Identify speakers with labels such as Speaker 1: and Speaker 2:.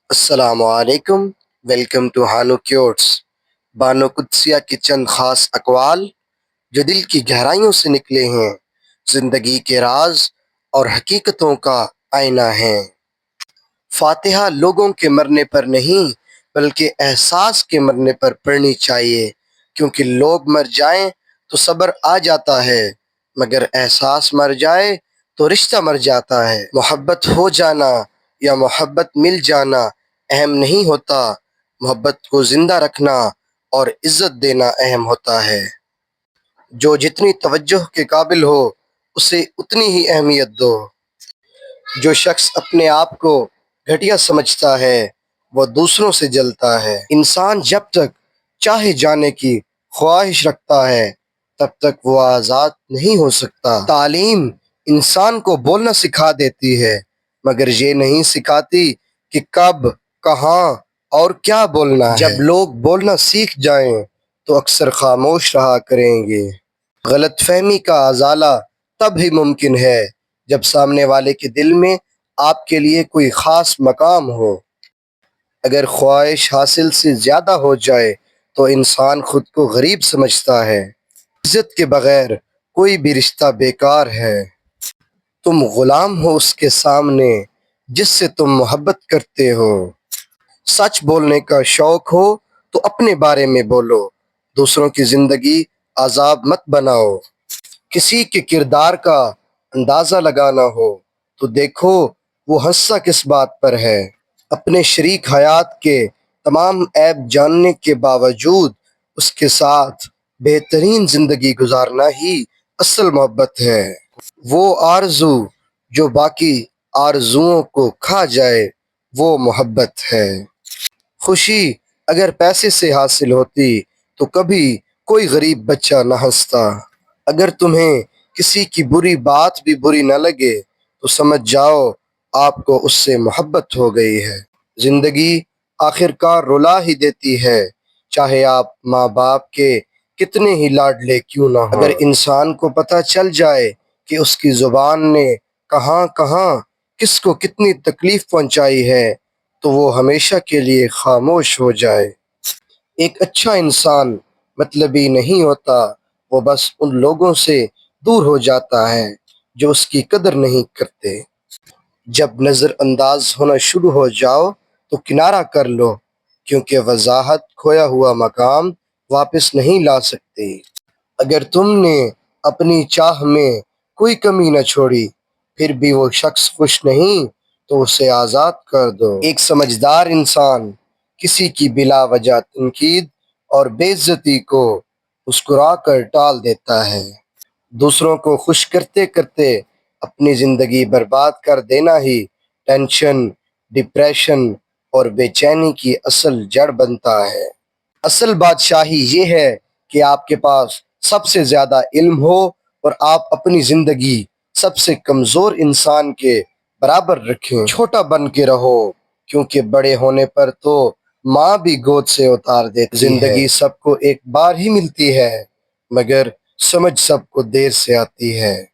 Speaker 1: السلام علیکم، welcome to ہانو کیوٹس۔ Bano Qudsia کے چند خاص اقوال جو دل کی گہرائیوں سے نکلے ہیں، زندگی کے راز اور حقیقتوں کا آئینہ ہیں۔ فاتحہ لوگوں کے مرنے پر نہیں بلکہ احساس کے مرنے پر پڑھنی چاہیے، کیونکہ لوگ مر جائیں تو صبر آ جاتا ہے، مگر احساس مر جائے تو رشتہ مر جاتا ہے۔ محبت ہو جانا یا محبت مل جانا اہم نہیں ہوتا، محبت کو زندہ رکھنا اور عزت دینا اہم ہوتا ہے۔ جو جتنی توجہ کے قابل ہو اسے اتنی ہی اہمیت دو۔ جو شخص اپنے آپ کو گھٹیا سمجھتا ہے وہ دوسروں سے جلتا ہے۔ انسان جب تک چاہے جانے کی خواہش رکھتا ہے تب تک وہ آزاد نہیں ہو سکتا۔ تعلیم انسان کو بولنا سکھا دیتی ہے، مگر یہ نہیں سکھاتی کہ کب، کہاں اور کیا بولنا ہے۔ جب لوگ بولنا سیکھ جائیں تو اکثر خاموش رہا کریں گے۔ غلط فہمی کا ازالہ تب ہی ممکن ہے جب سامنے والے کے دل میں آپ کے لیے کوئی خاص مقام ہو۔ اگر خواہش حاصل سے زیادہ ہو جائے تو انسان خود کو غریب سمجھتا ہے۔ عزت کے بغیر کوئی بھی رشتہ بیکار ہے۔ تم غلام ہو اس کے سامنے جس سے تم محبت کرتے ہو۔ سچ بولنے کا شوق ہو تو اپنے بارے میں بولو، دوسروں کی زندگی عذاب مت بناؤ۔ کسی کے کردار کا اندازہ لگانا ہو تو دیکھو وہ ہنسا کس بات پر ہے۔ اپنے شریک حیات کے تمام عیب جاننے کے باوجود اس کے ساتھ بہترین زندگی گزارنا ہی اصل محبت ہے۔ وہ آرزو جو باقی آرزوؤں کو کھا جائے وہ محبت ہے۔ خوشی اگر پیسے سے حاصل ہوتی تو کبھی کوئی غریب بچہ نہ ہنستا۔ اگر تمہیں کسی کی بری بات بھی بری نہ لگے تو سمجھ جاؤ آپ کو اس سے محبت ہو گئی ہے۔ زندگی آخر کار رلا ہی دیتی ہے، چاہے آپ ماں باپ کے کتنے ہی لاڈلے کیوں نہ ہوں۔ اگر انسان کو پتہ چل جائے کہ اس کی زبان نے کہاں کہاں کس کو کتنی تکلیف پہنچائی ہے تو وہ ہمیشہ کے لیے خاموش ہو جائے۔ ایک اچھا انسان مطلبی نہیں ہوتا، وہ بس ان لوگوں سے دور ہو جاتا ہے جو اس کی قدر نہیں کرتے۔ جب نظر انداز ہونا شروع ہو جاؤ تو کنارہ کر لو، کیونکہ وضاحت کھویا ہوا مقام واپس نہیں لا سکتی۔ اگر تم نے اپنی چاہ میں کوئی کمی نہ چھوڑی پھر بھی وہ شخص خوش نہیں تو اسے آزاد کر دو۔ ایک سمجھدار انسان کسی کی بلا وجہ تنقید اور بے عزتی کو مسکرا کر ٹال دیتا ہے۔ دوسروں کو خوش کرتے کرتے اپنی زندگی برباد کر دینا ہی ٹینشن، ڈپریشن اور بے چینی کی اصل جڑ بنتا ہے۔ اصل بادشاہی یہ ہے کہ آپ کے پاس سب سے زیادہ علم ہو اور آپ اپنی زندگی سب سے کمزور انسان کے برابر رکھیں۔ چھوٹا بن کے رہو، کیونکہ بڑے ہونے پر تو ماں بھی گود سے اتار دیتی ہے۔ زندگی سب کو ایک بار ہی ملتی ہے، مگر سمجھ سب کو دیر سے آتی ہے۔